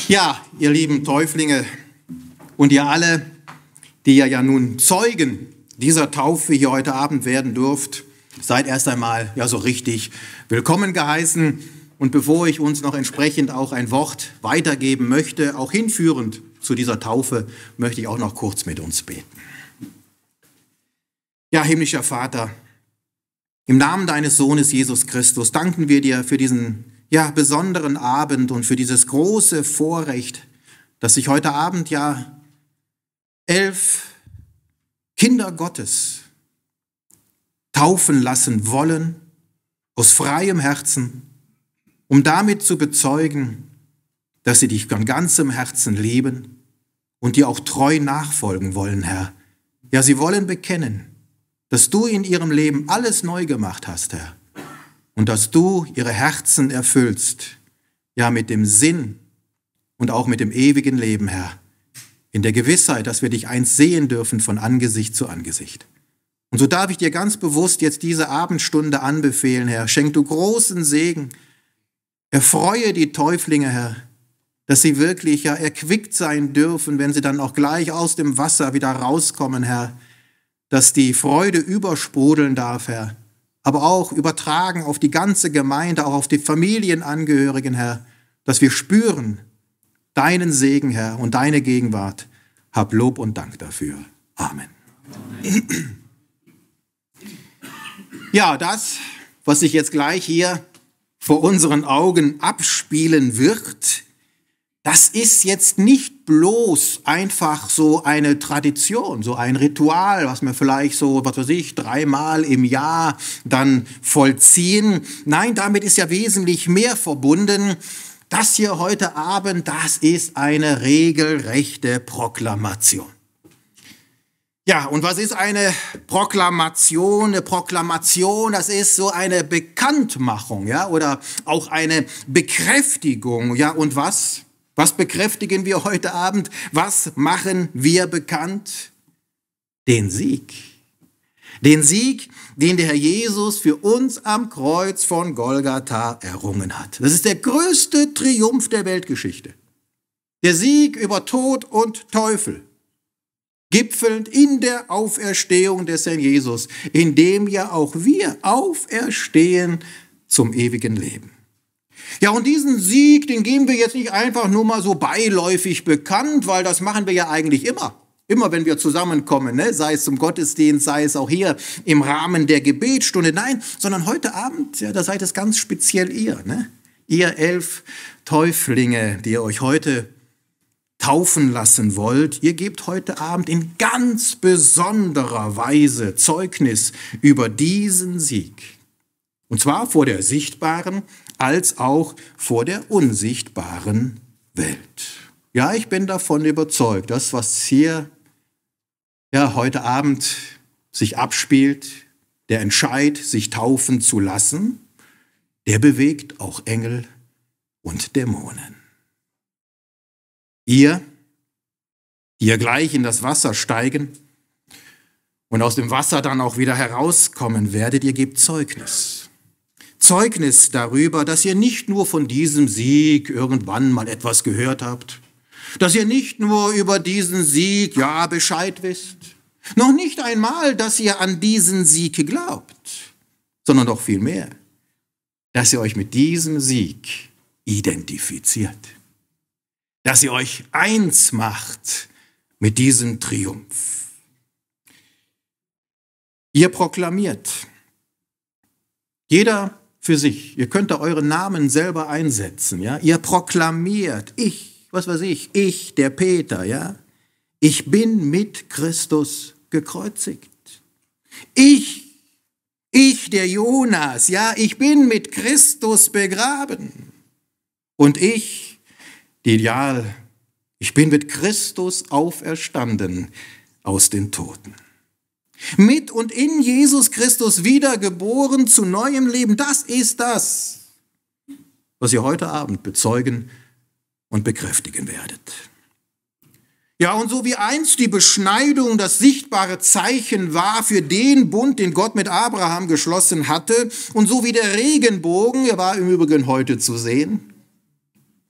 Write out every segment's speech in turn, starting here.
Ja, ihr lieben Täuflinge und ihr alle, die ihr ja nun Zeugen dieser Taufe hier heute Abend werden dürft, seid erst einmal ja so richtig willkommen geheißen. Und bevor ich uns noch entsprechend auch ein Wort weitergeben möchte, auch hinführend zu dieser Taufe, möchte ich auch noch kurz mit uns beten. Ja, himmlischer Vater, im Namen deines Sohnes Jesus Christus danken wir dir für diesen besonderen Abend und für dieses große Vorrecht, dass sich heute Abend 11 Kinder Gottes taufen lassen wollen, aus freiem Herzen, um damit zu bezeugen, dass sie dich von ganzem Herzen lieben und dir auch treu nachfolgen wollen, Herr. Ja, sie wollen bekennen, dass du in ihrem Leben alles neu gemacht hast, Herr. Und dass du ihre Herzen erfüllst, ja, mit dem Sinn und auch mit dem ewigen Leben, Herr. In der Gewissheit, dass wir dich einst sehen dürfen von Angesicht zu Angesicht. Und so darf ich dir ganz bewusst jetzt diese Abendstunde anbefehlen, Herr. Schenk du großen Segen. Erfreue die Täuflinge, Herr, dass sie wirklich erquickt sein dürfen, wenn sie dann auch gleich aus dem Wasser wieder rauskommen, Herr. Dass die Freude übersprudeln darf, Herr. Aber auch übertragen auf die ganze Gemeinde, auch auf die Familienangehörigen, Herr, dass wir spüren deinen Segen, Herr, und deine Gegenwart. Hab Lob und Dank dafür. Amen. Ja, das, was sich jetzt gleich hier vor unseren Augen abspielen wird, das ist jetzt nicht bloß einfach so eine Tradition, so ein Ritual, was wir vielleicht so, 3-mal im Jahr dann vollziehen. Nein, damit ist ja wesentlich mehr verbunden. Das hier heute Abend, das ist eine regelrechte Proklamation. Ja, und was ist eine Proklamation? Eine Proklamation, das ist so eine Bekanntmachung, ja, oder auch eine Bekräftigung, ja, und was? Was bekräftigen wir heute Abend? Was machen wir bekannt? Den Sieg. Den Sieg, den der Herr Jesus für uns am Kreuz von Golgatha errungen hat. Das ist der größte Triumph der Weltgeschichte. Der Sieg über Tod und Teufel, gipfelnd in der Auferstehung des Herrn Jesus, in dem ja auch wir auferstehen zum ewigen Leben. Ja, und diesen Sieg, den geben wir jetzt nicht einfach nur mal so beiläufig bekannt, weil das machen wir ja eigentlich immer. Immer wenn wir zusammenkommen, ne? Sei es zum Gottesdienst, sei es auch hier im Rahmen der Gebetsstunde. Nein, sondern heute Abend, ja, da seid es ganz speziell ihr, ne? Ihr 11 Täuflinge, die ihr euch heute taufen lassen wollt. Ihr gebt heute Abend in ganz besonderer Weise Zeugnis über diesen Sieg. Und zwar vor der sichtbaren als auch vor der unsichtbaren Welt. Ja, ich bin davon überzeugt, das, was hier heute Abend sich abspielt, der Entscheid, sich taufen zu lassen, der bewegt auch Engel und Dämonen. Ihr, die ihr gleich in das Wasser steigen und aus dem Wasser dann auch wieder herauskommen werdet, ihr gebt Zeugnis. Zeugnis darüber, dass ihr nicht nur von diesem Sieg irgendwann mal etwas gehört habt, dass ihr nicht nur über diesen Sieg Bescheid wisst, noch nicht einmal, dass ihr an diesen Sieg glaubt, sondern doch viel mehr, dass ihr euch mit diesem Sieg identifiziert, dass ihr euch eins macht mit diesem Triumph. Ihr proklamiert, jeder für sich. Ihr könnt da euren Namen selber einsetzen, ja? Ihr proklamiert, ich, der Peter, ja? Ich bin mit Christus gekreuzigt. Ich, der Jonas, ja? Ich bin mit Christus begraben. Und ich bin mit Christus auferstanden aus den Toten. Mit und in Jesus Christus wiedergeboren zu neuem Leben. Das ist das, was ihr heute Abend bezeugen und bekräftigen werdet. Ja, und so wie einst die Beschneidung das sichtbare Zeichen war für den Bund, den Gott mit Abraham geschlossen hatte, und so wie der Regenbogen, er war im Übrigen heute zu sehen,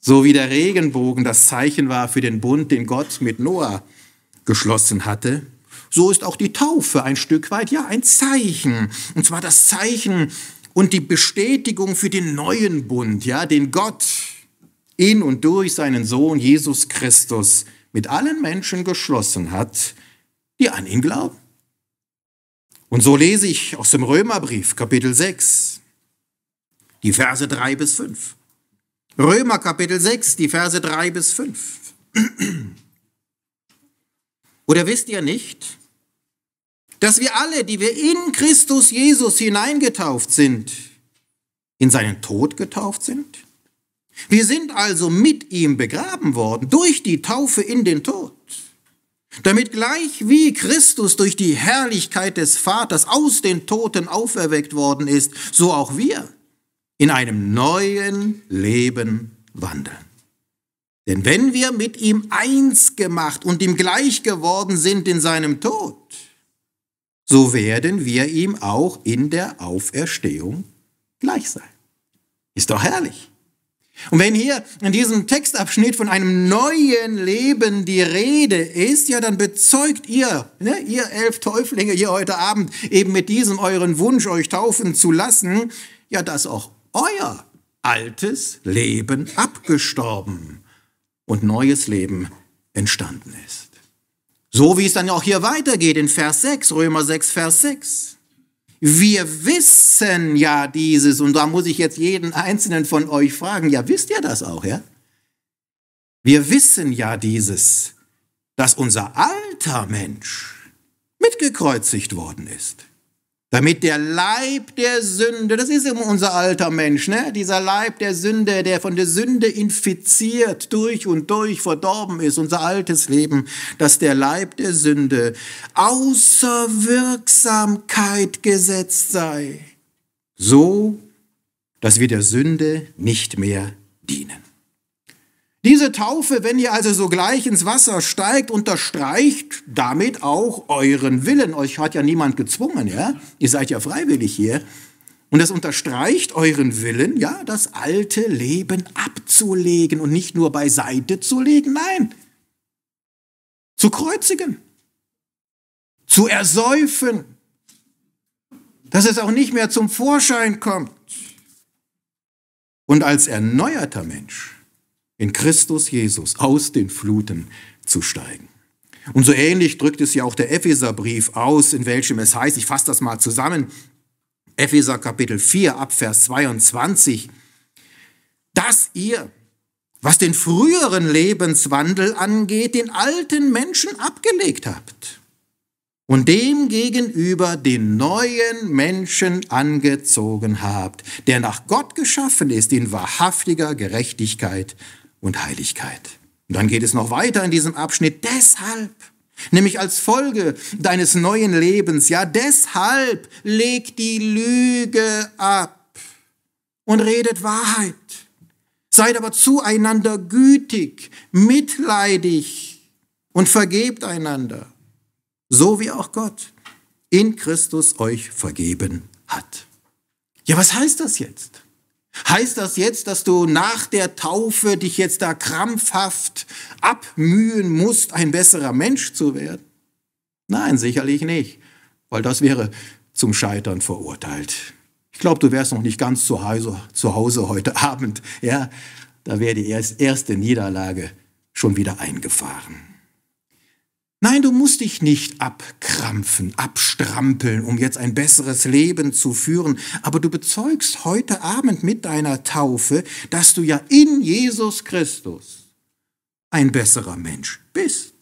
So wie der Regenbogen das Zeichen war für den Bund, den Gott mit Noah geschlossen hatte, so ist auch die Taufe ein Stück weit, ja, ein Zeichen. Und zwar das Zeichen und die Bestätigung für den neuen Bund, ja, den Gott in und durch seinen Sohn Jesus Christus mit allen Menschen geschlossen hat, die an ihn glauben. Und so lese ich aus dem Römerbrief, Kapitel 6, die Verse 3 bis 5. Römer, Kapitel 6, die Verse 3 bis 5. Oder wisst ihr nicht, dass wir alle, die wir in Christus Jesus hineingetauft sind, in seinen Tod getauft sind? Wir sind also mit ihm begraben worden durch die Taufe in den Tod, damit gleich wie Christus durch die Herrlichkeit des Vaters aus den Toten auferweckt worden ist, so auch wir in einem neuen Leben wandeln. Denn wenn wir mit ihm eins gemacht und ihm gleich geworden sind in seinem Tod, so werden wir ihm auch in der Auferstehung gleich sein. Ist doch herrlich. Und wenn hier in diesem Textabschnitt von einem neuen Leben die Rede ist, ja, dann bezeugt ihr, ihr 11 Täuflinge hier heute Abend, eben mit diesem euren Wunsch, euch taufen zu lassen, ja, dass auch euer altes Leben abgestorben und neues Leben entstanden ist. So wie es dann auch hier weitergeht in Vers 6, Römer 6, Vers 6. Wir wissen ja dieses, und da muss ich jetzt jeden einzelnen von euch fragen, ja, wisst ihr das auch, ja? Wir wissen ja dieses, dass unser alter Mensch mitgekreuzigt worden ist, damit der Leib der Sünde, das ist immer unser alter Mensch, ne? Dieser Leib der Sünde, der von der Sünde infiziert, durch und durch verdorben ist, unser altes Leben, dass der Leib der Sünde außer Wirksamkeit gesetzt sei, so, dass wir der Sünde nicht mehr dienen. Diese Taufe, wenn ihr also sogleich ins Wasser steigt, unterstreicht damit auch euren Willen. Euch hat ja niemand gezwungen, ja? Ihr seid ja freiwillig hier. Und das unterstreicht euren Willen, ja, das alte Leben abzulegen und nicht nur beiseite zu legen, nein, zu kreuzigen, zu ersäufen, dass es auch nicht mehr zum Vorschein kommt. Und als erneuerter Mensch in Christus Jesus aus den Fluten zu steigen. Und so ähnlich drückt es ja auch der Epheserbrief aus, in welchem es heißt, ich fasse das mal zusammen, Epheser Kapitel 4 ab Vers 22, dass ihr, was den früheren Lebenswandel angeht, den alten Menschen abgelegt habt und dem gegenüber den neuen Menschen angezogen habt, der nach Gott geschaffen ist in wahrhaftiger Gerechtigkeit und Heiligkeit. Und dann geht es noch weiter in diesem Abschnitt. Deshalb, nämlich als Folge deines neuen Lebens, ja, deshalb legt die Lüge ab und redet Wahrheit. Seid aber zueinander gütig, mitleidig und vergebt einander, so wie auch Gott in Christus euch vergeben hat. Ja, was heißt das jetzt? Heißt das jetzt, dass du nach der Taufe dich jetzt da krampfhaft abmühen musst, ein besserer Mensch zu werden? Nein, sicherlich nicht, weil das wäre zum Scheitern verurteilt. Ich glaube, du wärst noch nicht ganz zu Hause heute Abend. Ja, da wäre die erste Niederlage schon wieder eingefahren. Nein, du musst dich nicht abkrampfen, abstrampeln, um jetzt ein besseres Leben zu führen. Aber du bezeugst heute Abend mit deiner Taufe, dass du ja in Jesus Christus ein besserer Mensch bist.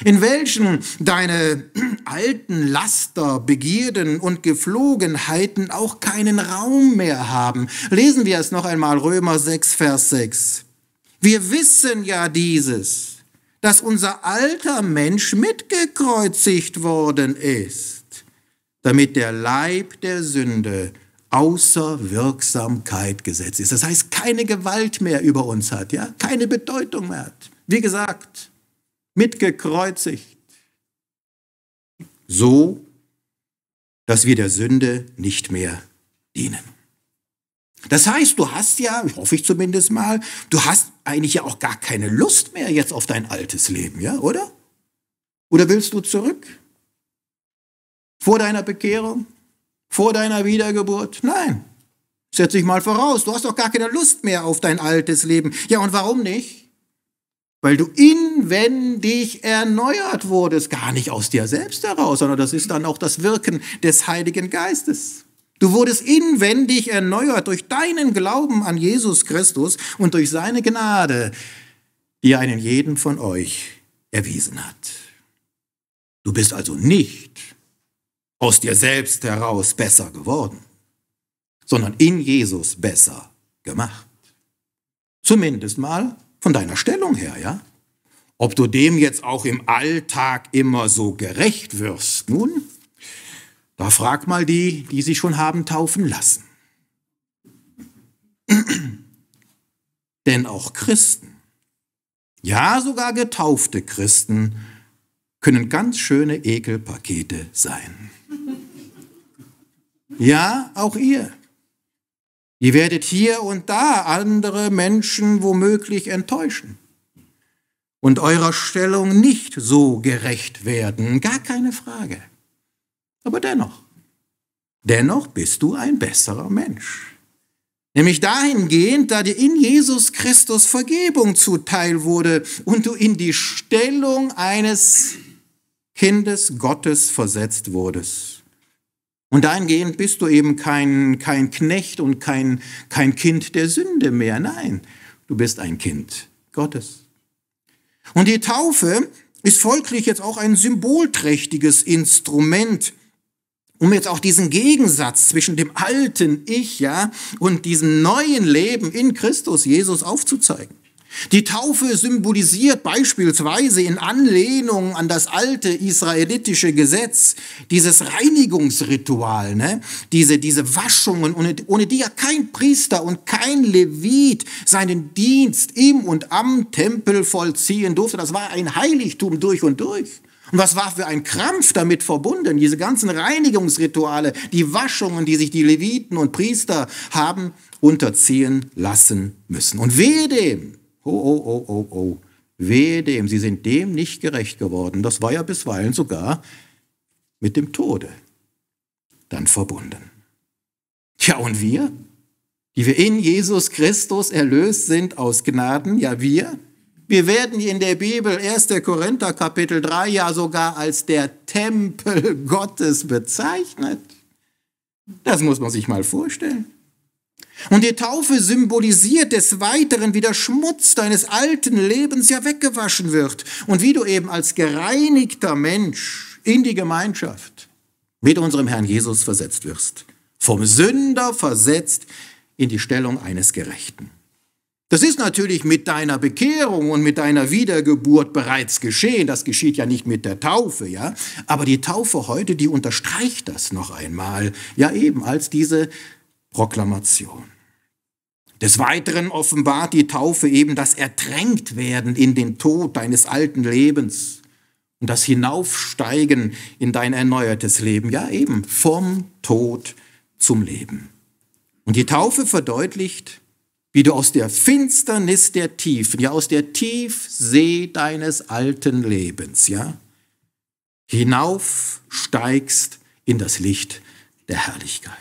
In welchen deine alten Laster, Begierden und Gepflogenheiten auch keinen Raum mehr haben. Lesen wir es noch einmal, Römer 6, Vers 6. Wir wissen ja dieses, dass unser alter Mensch mitgekreuzigt worden ist, damit der Leib der Sünde außer Wirksamkeit gesetzt ist. Das heißt, keine Gewalt mehr über uns hat, ja, keine Bedeutung mehr hat. Wie gesagt, mitgekreuzigt. So, dass wir der Sünde nicht mehr dienen. Das heißt, du hast ja, hoffe ich zumindest mal, du hast eigentlich ja auch gar keine Lust mehr jetzt auf dein altes Leben, ja, oder? Oder willst du zurück? Vor deiner Bekehrung? Vor deiner Wiedergeburt? Nein. Setz dich mal voraus, du hast doch gar keine Lust mehr auf dein altes Leben. Ja, und warum nicht? Weil du inwendig erneuert wurdest, gar nicht aus dir selbst heraus, sondern das ist dann auch das Wirken des Heiligen Geistes. Du wurdest inwendig erneuert durch deinen Glauben an Jesus Christus und durch seine Gnade, die er einen jeden von euch erwiesen hat. Du bist also nicht aus dir selbst heraus besser geworden, sondern in Jesus besser gemacht. Zumindest mal von deiner Stellung her, ja? Ob du dem jetzt auch im Alltag immer so gerecht wirst, nun, da frag mal die, die sich schon haben taufen lassen. Denn auch Christen, ja sogar getaufte Christen, können ganz schöne Ekelpakete sein. Ja, auch ihr. Ihr werdet hier und da andere Menschen womöglich enttäuschen und eurer Stellung nicht so gerecht werden, gar keine Frage. Aber dennoch bist du ein besserer Mensch. Nämlich dahingehend, da dir in Jesus Christus Vergebung zuteil wurde und du in die Stellung eines Kindes Gottes versetzt wurdest. Und dahingehend bist du eben kein Knecht und kein Kind der Sünde mehr. Nein, du bist ein Kind Gottes. Und die Taufe ist folglich jetzt auch ein symbolträchtiges Instrument, um jetzt auch diesen Gegensatz zwischen dem alten Ich, ja, und diesem neuen Leben in Christus Jesus aufzuzeigen. Die Taufe symbolisiert beispielsweise in Anlehnung an das alte israelitische Gesetz dieses Reinigungsritual, ne? Diese Waschungen, ohne die ja kein Priester und kein Levit seinen Dienst im und am Tempel vollziehen durfte. Das war ein Heiligtum durch und durch. Und was war für ein Krampf damit verbunden? Diese ganzen Reinigungsrituale, die Waschungen, die sich die Leviten und Priester haben unterziehen lassen müssen. Und wehe dem, wehe dem, sie sind dem nicht gerecht geworden. Das war ja bisweilen sogar mit dem Tode dann verbunden. Tja, und wir, die wir in Jesus Christus erlöst sind aus Gnaden, ja wir werden in der Bibel 1. Korinther Kapitel 3 ja sogar als der Tempel Gottes bezeichnet. Das muss man sich mal vorstellen. Und die Taufe symbolisiert des Weiteren, wie der Schmutz deines alten Lebens ja weggewaschen wird und wie du eben als gereinigter Mensch in die Gemeinschaft mit unserem Herrn Jesus versetzt wirst. Vom Sünder versetzt in die Stellung eines Gerechten. Das ist natürlich mit deiner Bekehrung und mit deiner Wiedergeburt bereits geschehen. Das geschieht ja nicht mit der Taufe, ja. Aber die Taufe heute, die unterstreicht das noch einmal, ja eben als diese Proklamation. Des Weiteren offenbart die Taufe eben das Ertränktwerden in den Tod deines alten Lebens und das Hinaufsteigen in dein erneuertes Leben, ja eben vom Tod zum Leben. Und die Taufe verdeutlicht, wie du aus der Finsternis der Tiefen, ja aus der Tiefsee deines alten Lebens, ja, hinaufsteigst in das Licht der Herrlichkeit.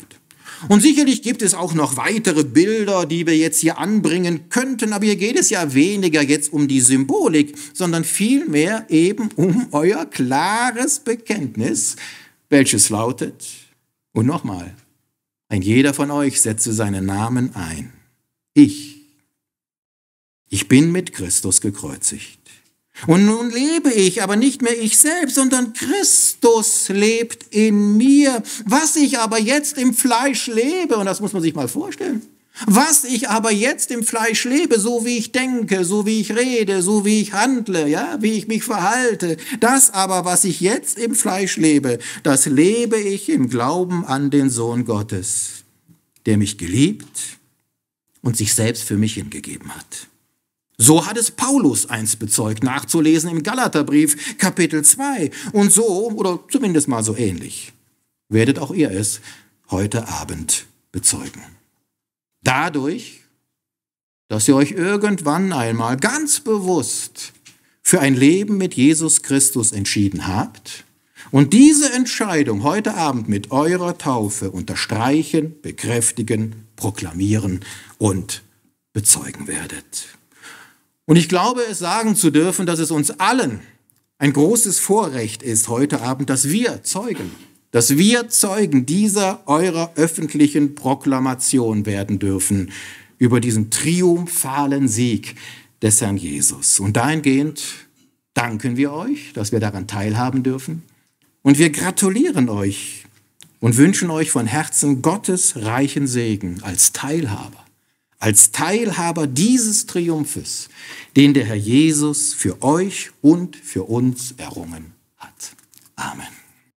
Und sicherlich gibt es auch noch weitere Bilder, die wir jetzt hier anbringen könnten, aber hier geht es ja weniger jetzt um die Symbolik, sondern vielmehr eben um euer klares Bekenntnis, welches lautet, und nochmal, ein jeder von euch setze seinen Namen ein. Ich bin mit Christus gekreuzigt. Und nun lebe ich, aber nicht mehr ich selbst, sondern Christus lebt in mir. Was ich aber jetzt im Fleisch lebe, und das muss man sich mal vorstellen, was ich aber jetzt im Fleisch lebe, so wie ich denke, so wie ich rede, so wie ich handle, ja, wie ich mich verhalte, das aber, was ich jetzt im Fleisch lebe, das lebe ich im Glauben an den Sohn Gottes, der mich geliebt und sich selbst für mich hingegeben hat. So hat es Paulus einst bezeugt, nachzulesen im Galaterbrief Kapitel 2. Und so, oder zumindest mal so ähnlich, werdet auch ihr es heute Abend bezeugen. Dadurch, dass ihr euch irgendwann einmal ganz bewusst für ein Leben mit Jesus Christus entschieden habt und diese Entscheidung heute Abend mit eurer Taufe unterstreichen, bekräftigen, proklamieren und bezeugen werdet. Und ich glaube, es sagen zu dürfen, dass es uns allen ein großes Vorrecht ist heute Abend, dass wir Zeugen dieser eurer öffentlichen Proklamation werden dürfen über diesen triumphalen Sieg des Herrn Jesus. Und dahingehend danken wir euch, dass wir daran teilhaben dürfen. Und wir gratulieren euch und wünschen euch von Herzen Gottes reichen Segen als Teilhaber dieses Triumphes, den der Herr Jesus für euch und für uns errungen hat. Amen.